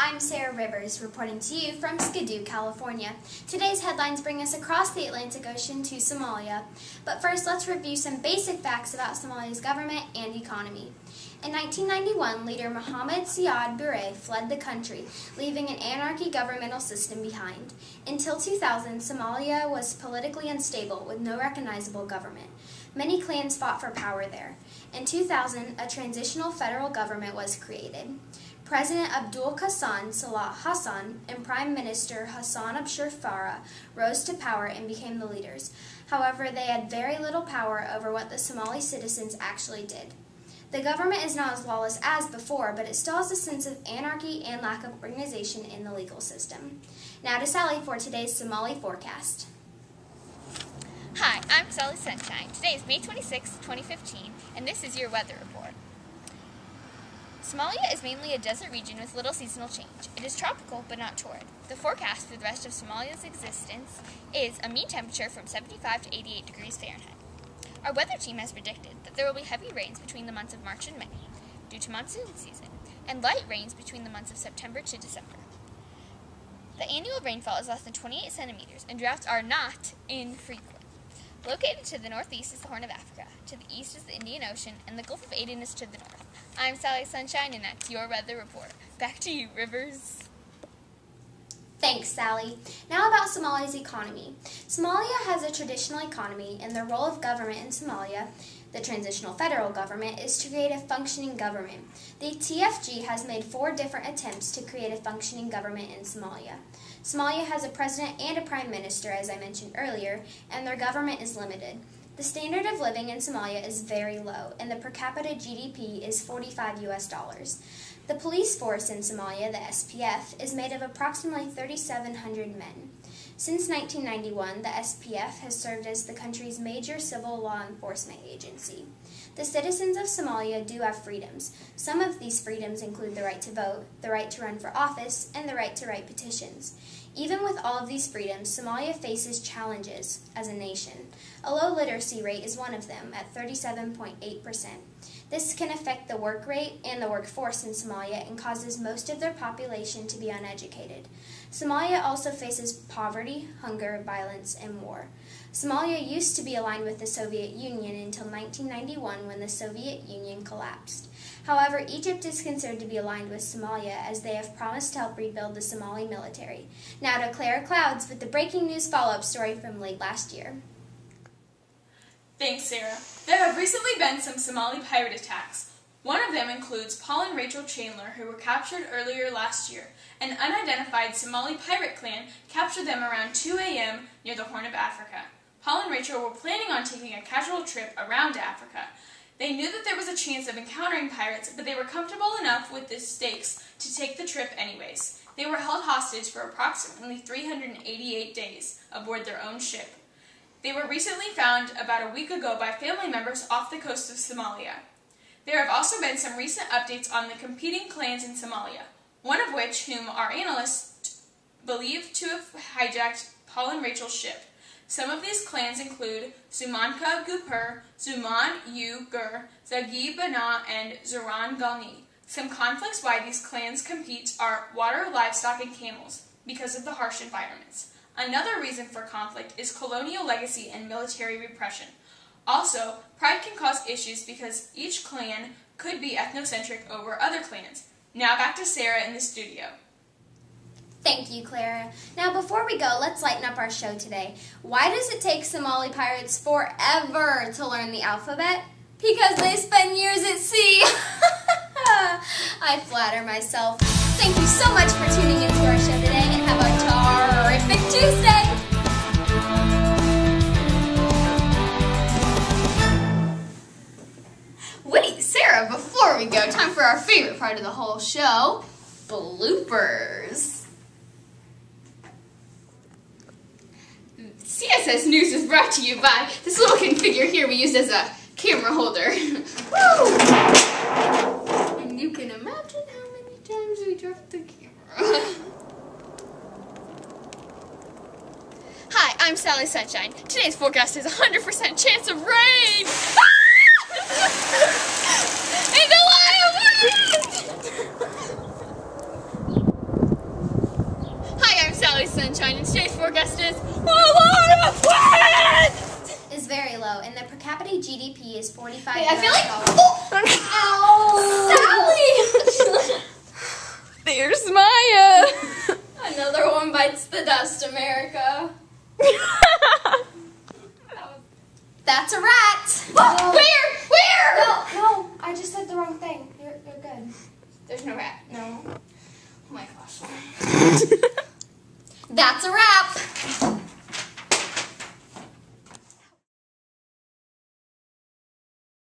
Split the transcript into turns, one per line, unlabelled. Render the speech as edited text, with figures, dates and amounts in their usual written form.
I'm Sarah Rivers, reporting to you from Skidoo, California. Today's headlines bring us across the Atlantic Ocean to Somalia. But first, let's review some basic facts about Somalia's government and economy. In 1991, leader Mohammed Siad Barre fled the country, leaving an anarchy governmental system behind. Until 2000, Somalia was politically unstable with no recognizable government. Many clans fought for power there. In 2000, a transitional federal government was created. President Abdul Hassan Salah Hassan and Prime Minister Hassan Abshir Farah rose to power and became the leaders. However, they had very little power over what the Somali citizens actually did. The government is not as lawless as before, but it still has a sense of anarchy and lack of organization in the legal system. Now to Sally for today's Somali forecast.
Hi, I'm Sally Sunshine. Today is May 26, 2015, and this is your weather report. Somalia is mainly a desert region with little seasonal change. It is tropical, but not torrid. The forecast for the rest of Somalia's existence is a mean temperature from 75 to 88 degrees Fahrenheit. Our weather team has predicted that there will be heavy rains between the months of March and May, due to monsoon season, and light rains between the months of September to December. The annual rainfall is less than 28 centimeters, and droughts are not infrequent. Located to the northeast is the Horn of Africa, to the east is the Indian Ocean, and the Gulf of Aden is to the north. I'm Sally Sunshine, and that's your weather report. Back to you, Rivers.
Thanks, Sally. Now about Somalia's economy. Somalia has a traditional economy, and the role of government in Somalia, the transitional federal government, is to create a functioning government. The TFG has made 4 different attempts to create a functioning government in Somalia. Somalia has a president and a prime minister, as I mentioned earlier, and their government is limited. The standard of living in Somalia is very low, and the per capita GDP is $45 US. The police force in Somalia, the SPF, is made of approximately 3,700 men. Since 1991, the SPF has served as the country's major civil law enforcement agency. The citizens of Somalia do have freedoms. Some of these freedoms include the right to vote, the right to run for office, and the right to write petitions. Even with all of these freedoms, Somalia faces challenges as a nation. A low literacy rate is one of them, at 37.8%. This can affect the work rate and the workforce in Somalia and causes most of their population to be uneducated. Somalia also faces poverty, hunger, violence, and war. Somalia used to be aligned with the Soviet Union until 1991 when the Soviet Union collapsed. However, Egypt is considered to be aligned with Somalia as they have promised to help rebuild the Somali military. Now to Clara Clouds with the breaking news follow-up story from late last year.
Thanks, Sarah. There have recently been some Somali pirate attacks. One of them includes Paul and Rachel Chandler, who were captured earlier last year. An unidentified Somali pirate clan captured them around 2 a.m. near the Horn of Africa. Paul and Rachel were planning on taking a casual trip around Africa. They knew that there was a chance of encountering pirates, but they were comfortable enough with the stakes to take the trip anyways. They were held hostage for approximately 388 days aboard their own ship. They were recently found about a week ago by family members off the coast of Somalia. There have also been some recent updates on the competing clans in Somalia, one of which whom our analysts believe to have hijacked Paul and Rachel's ship. Some of these clans include Zumanka Gupur, Zuman U Gur, Zagi Bana, and Zuran Galni. Some conflicts why these clans compete are water, livestock, and camels, because of the harsh environments. Another reason for conflict is colonial legacy and military repression. Also, pride can cause issues because each clan could be ethnocentric over other clans. Now back to Sarah in the studio.
Thank you, Clara. Now before we go, let's lighten up our show today. Why does it take Somali pirates forever to learn the alphabet? Because they spend years at sea. I flatter myself. Thank you so much for tuning into our show today, and have a terrific Tuesday. Wait, Sarah, before we go, time for our favorite part of the whole show, bloopers. CSS News is brought to you by this little configure here we used as a camera holder. Woo! And you can imagine how many times we dropped the camera. Hi, I'm Sally Sunshine. Today's forecast is 100% chance of rain! And a lot of wind!
Sally Sunshine, and today's forecast is a lot of wind!
Is very low, and the per capita GDP is $45.
I feel like...
Ow!
Sally! There's Maya!
Another one bites the dust, America. That's a rat.
Where?
No, I just said the wrong thing. You're good.
There's no rat.
No.
Oh my gosh.
That's a wrap.